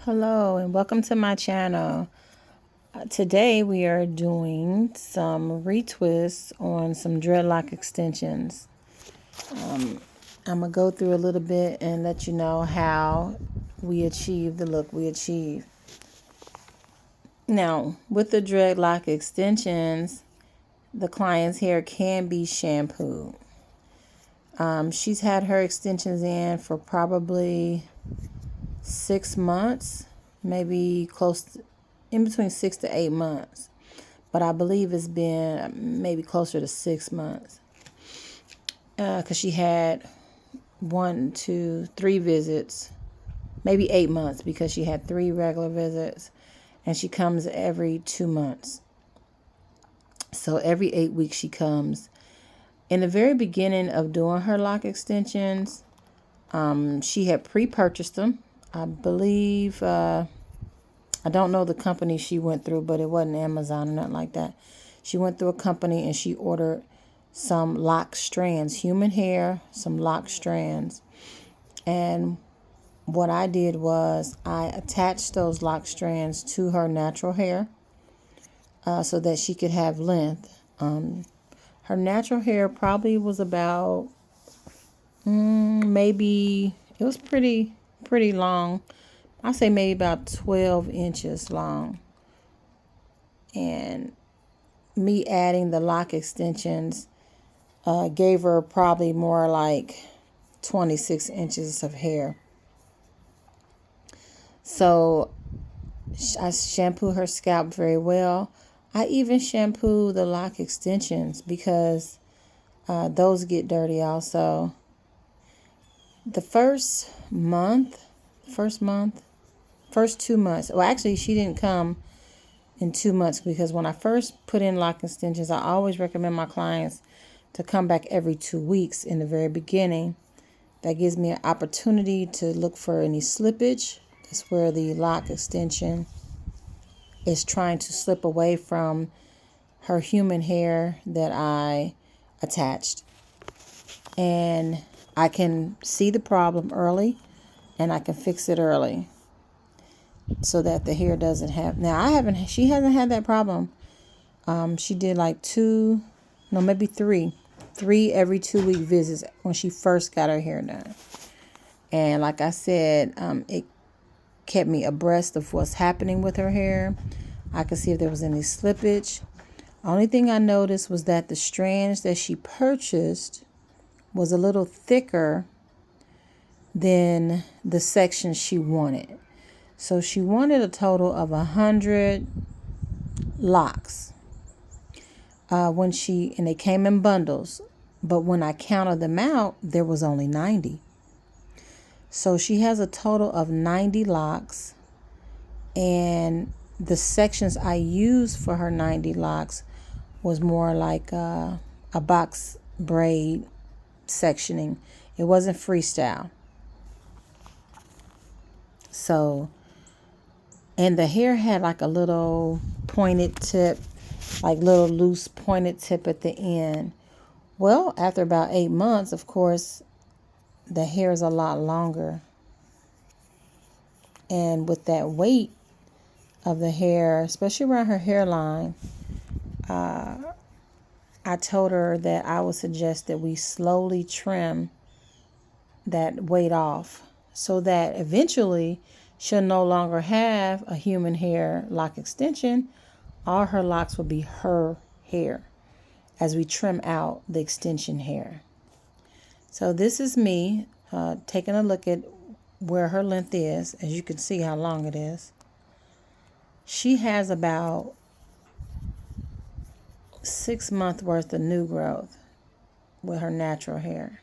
Hello and welcome to my channel. Today we are doing some retwists on some dreadlock extensions. I'm going to go through a little bit and let you know how we achieve the look we achieve. Now, with the dreadlock extensions, the client's hair can be shampooed. She's had her extensions in for probably 6 months, maybe in between 6 to 8 months, but I believe it's been maybe closer to 6 months because she had 1, 2, 3 visits, maybe 8 months because she had 3 regular visits, and she comes every 2 months. So every 8 weeks she comes. In the very beginning of doing her lock extensions, she had pre-purchased them. I believe, I don't know the company she went through, but it wasn't Amazon or nothing like that. She went through a company and she ordered some lock strands, human hair, some lock strands. And what I did was I attached those lock strands to her natural hair so that she could have length. Her natural hair probably was about, maybe, it was pretty long. I say maybe about 12 inches long. And me adding the lock extensions gave her probably more like 26 inches of hair. So I shampoo her scalp very well. I even shampoo the lock extensions because those get dirty also. The first 2 months, well, actually, she didn't come in 2 months because when I first put in lock extensions, I always recommend my clients to come back every 2 weeks in the very beginning. That gives me an opportunity to look for any slippage. That's where the lock extension is trying to slip away from her human hair that I attached. And I can see the problem early and I can fix it early so that the hair doesn't have. Now, she hasn't had that problem. She did like 3 every 2 week visits when she first got her hair done. And like I said, it kept me abreast of what's happening with her hair. I could see if there was any slippage. Only thing I noticed was that the strands that she purchased was a little thicker than the section she wanted. So she wanted a total of 100 locks. And they came in bundles, but when I counted them out, there was only 90. So she has a total of 90 locks, and the sections I used for her 90 locks was more like a box braid sectioning. It wasn't freestyle. So, and the hair had like a little pointed tip, like little loose pointed tip at the end. Well, after about 8 months, of course, the hair is a lot longer. And with that weight of the hair, especially around her hairline, I told her that I would suggest that we slowly trim that weight off so that eventually she'll no longer have a human hair lock extension. All her locks will be her hair as we trim out the extension hair. So this is me taking a look at where her length is. As you can see how long it is. She has about 6 months worth of new growth with her natural hair.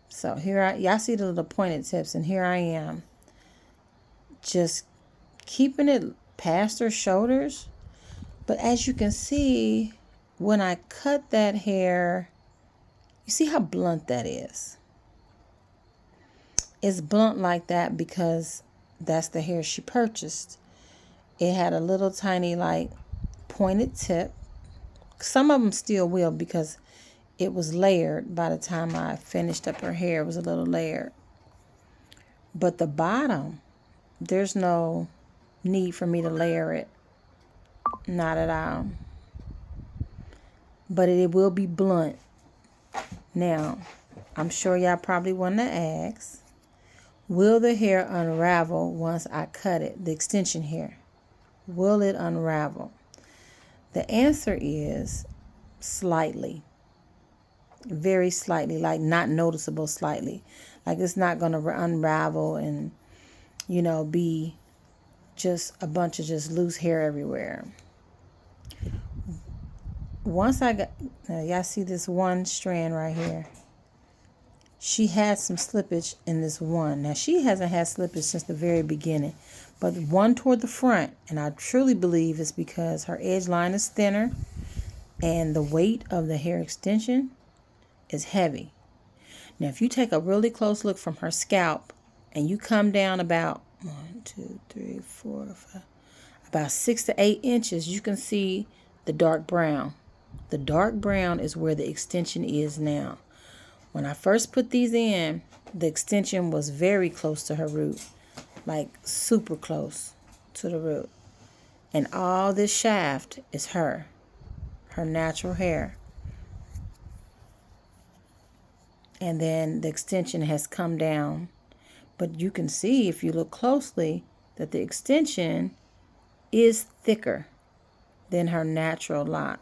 So here y'all see the little pointed tips, and here I am just keeping it past her shoulders. But as you can see, when I cut that hair, you see how blunt that is. It's blunt like that because that's the hair she purchased. It had a little tiny like pointed tip. Some of them still will because it was layered. By the time I finished up her hair, it was a little layered. But the bottom there's no need for me to layer it. Not at all. But it will be blunt. Now, I'm sure y'all probably want to ask, will the hair unravel once I cut it, the extension hair? Will it unravel? The answer is slightly. Very slightly, like not noticeable slightly. Like it's not going to unravel and, be just a bunch of just loose hair everywhere. Once I got, now y'all see this one strand right here. She had some slippage in this one. Now she hasn't had slippage since the very beginning, but one toward the front, and I truly believe it's because her edge line is thinner and the weight of the hair extension is heavy. Now if you take a really close look from her scalp and you come down about 1, 2, 3, 4, 5, about 6 to 8 inches, you can see the dark brown. The dark brown is where the extension is now. When I first put these in, the extension was very close to her root, like super close to the root. And all this shaft is her natural hair. And then the extension has come down. But you can see, if you look closely, that the extension is thicker than her natural lock.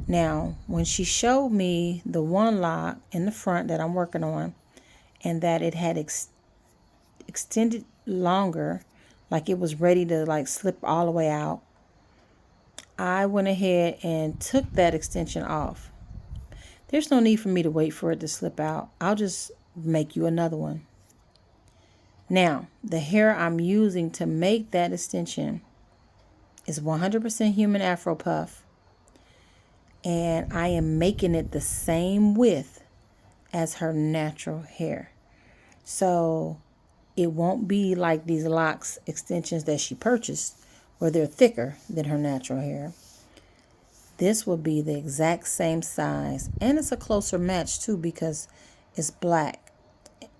Now, when she showed me the one lock in the front that I'm working on, and that it had extended longer, like it was ready to like slip all the way out, I went ahead and took that extension off. There's no need for me to wait for it to slip out. I'll just make you another one. Now, the hair I'm using to make that extension is 100% human Afro puff. And I am making it the same width as her natural hair. So it won't be like these locks extensions that she purchased, where they're thicker than her natural hair. This will be the exact same size. And it's a closer match too, because it's black.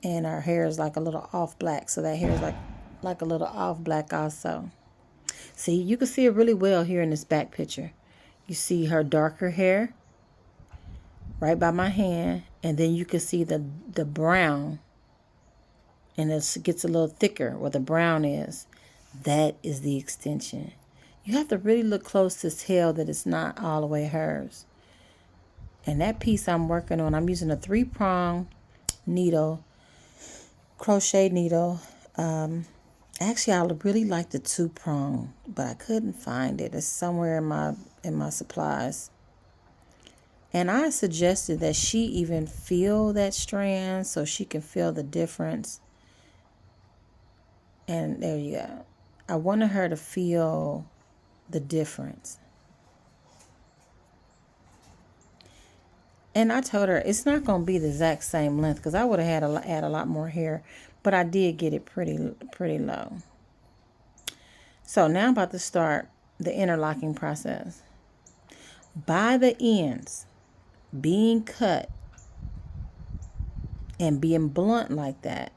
And her hair is like a little off black. So that hair is like a little off black also. See, you can see it really well here in this back picture. You see her darker hair right by my hand, and then you can see the brown, and it gets a little thicker where the brown is. That is the extension. You have to really look close to tell that it's not all the way hers. And that piece I'm working on, I'm using a 3-prong needle, crochet needle. Actually, I really like the 2-prong, but I couldn't find it. It's somewhere in my supplies. And I suggested that she even feel that strand so she can feel the difference. And there you go. I wanted her to feel the difference. And I told her it's not going to be the exact same length, because I would have had to add a lot more hair, but I did get it pretty low. So now I'm about to start the interlocking process. By the ends being cut and being blunt like that,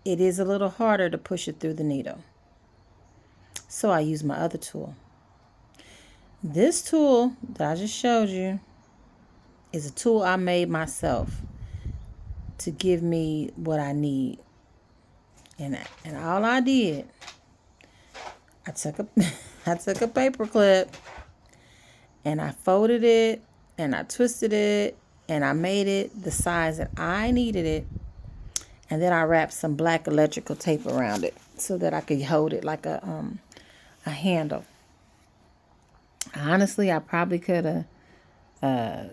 it is a little harder to push it through the needle. So I use my other tool. This tool that I just showed you is a tool I made myself to give me what I need. And all I did, I took a paper clip and I folded it and I twisted it and I made it the size that I needed it. And then I wrapped some black electrical tape around it so that I could hold it like a handle. Honestly, I probably could have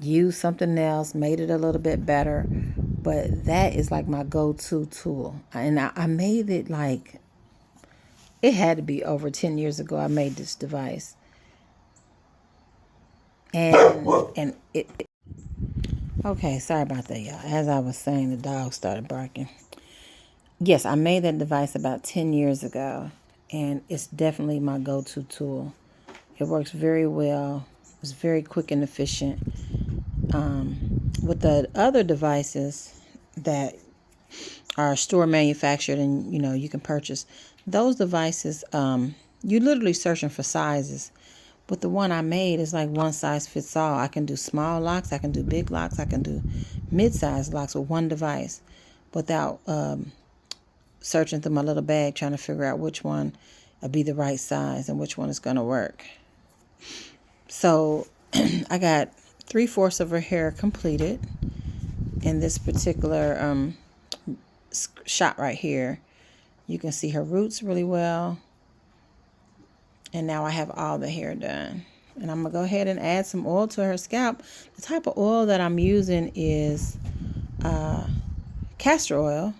used something else, made it a little bit better, but that is like my go-to tool. And I made it like, it had to be over 10 years ago I made this device. And it okay, sorry about that, y'all. As I was saying, the dog started barking. Yes, I made that device about 10 years ago, and it's definitely my go-to tool. It works very well. It's very quick and efficient. With the other devices that are store manufactured, and you know you can purchase those devices. You literally searching for sizes. But the one I made is like one size fits all. I can do small locks, I can do big locks, I can do mid-size locks with one device without searching through my little bag trying to figure out which one would be the right size and which one is going to work. So I got 3/4 of her hair completed in this particular shot right here. You can see her roots really well. And now I have all the hair done. And I'm going to go ahead and add some oil to her scalp. The type of oil that I'm using is castor oil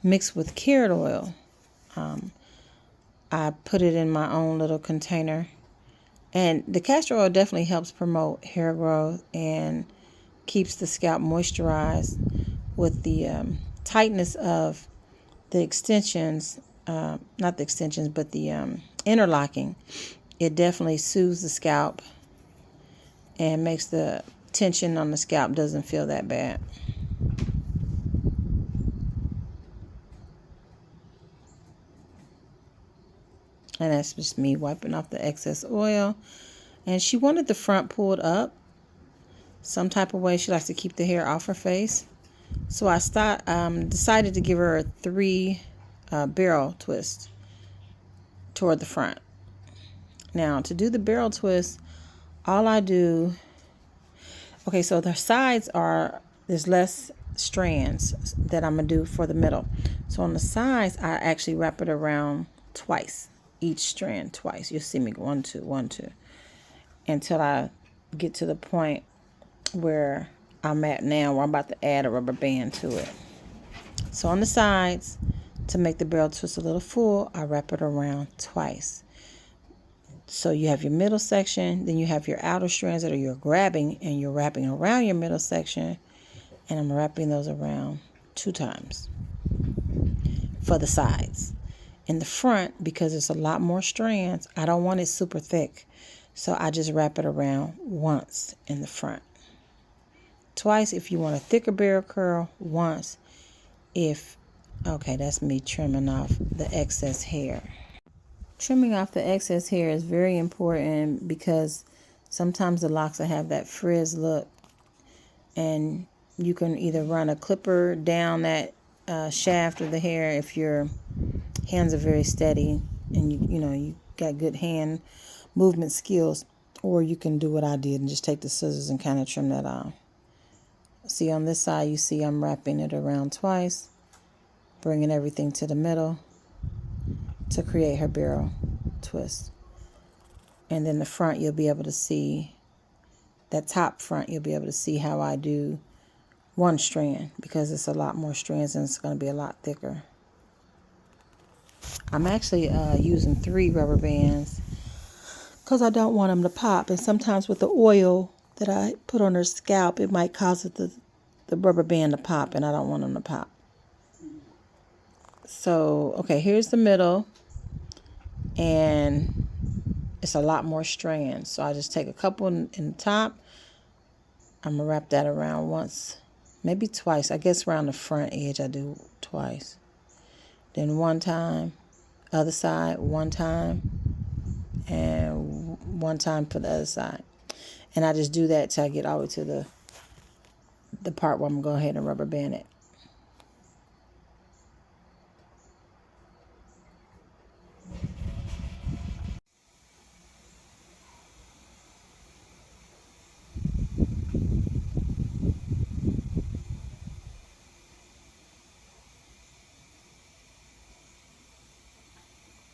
mixed with carrot oil. I put it in my own little container. And the castor oil definitely helps promote hair growth and keeps the scalp moisturized. With the tightness of the extensions, not the extensions, but the interlocking, it definitely soothes the scalp and makes the tension on the scalp doesn't feel that bad. And that's just me wiping off the excess oil. And she wanted the front pulled up some type of way. She likes to keep the hair off her face. So I decided to give her a 3 barrel twist toward the front. Now, to do the barrel twist, all I do, okay, so the sides there's less strands that I'm going to do for the middle. So on the sides, I actually wrap it around twice, each strand twice. You'll see me go 1, 2, 1, 2, until I get to the point where I'm at now, where I'm about to add a rubber band to it. So on the sides, to make the barrel twist a little full, I wrap it around twice. So you have your middle section, then you have your outer strands that you're grabbing, and you're wrapping around your middle section, and I'm wrapping those around 2 times for the sides. In the front, because it's a lot more strands, I don't want it super thick, so I just wrap it around once in the front. Twice if you want a thicker barrel curl, once if, okay, that's me trimming off the excess hair. Trimming off the excess hair is very important because sometimes the locks will have that frizz look, and you can either run a clipper down that shaft of the hair if your hands are very steady and you got good hand movement skills, or you can do what I did and just take the scissors and kind of trim that off. See, on this side, you see I'm wrapping it around twice, bringing everything to the middle to create her barrel twist. And then the front, you'll be able to see, that top front, you'll be able to see how I do one strand, because it's a lot more strands and it's going to be a lot thicker. I'm actually using 3 rubber bands because I don't want them to pop. And sometimes with the oil that I put on her scalp, it might cause the rubber band to pop, and I don't want them to pop. So, okay, here's the middle, and it's a lot more strands. So I just take a couple in the top. I'm going to wrap that around once, maybe twice. I guess around the front edge I do twice. Then 1 time, other side, 1 time, and 1 time for the other side. And I just do that till I get all the way to the part where I'm going to go ahead and rubber band it.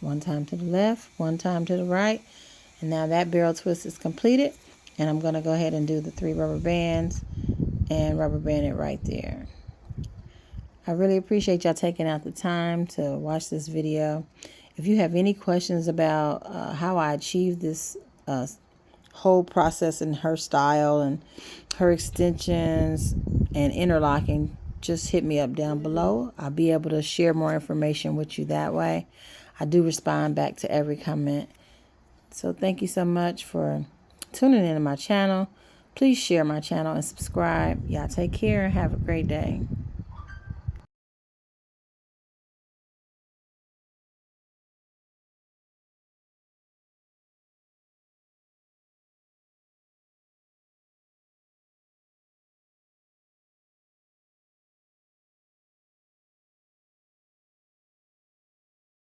One time to the left, 1 time to the right. And now that barrel twist is completed. And I'm going to go ahead and do the 3 rubber bands and rubber band it right there. I really appreciate y'all taking out the time to watch this video. If you have any questions about how I achieved this whole process in her style and her extensions and interlocking, just hit me up down below. I'll be able to share more information with you that way. I do respond back to every comment. So thank you so much for tuning in to my channel. Please share my channel and subscribe. Y'all take care and have a great day.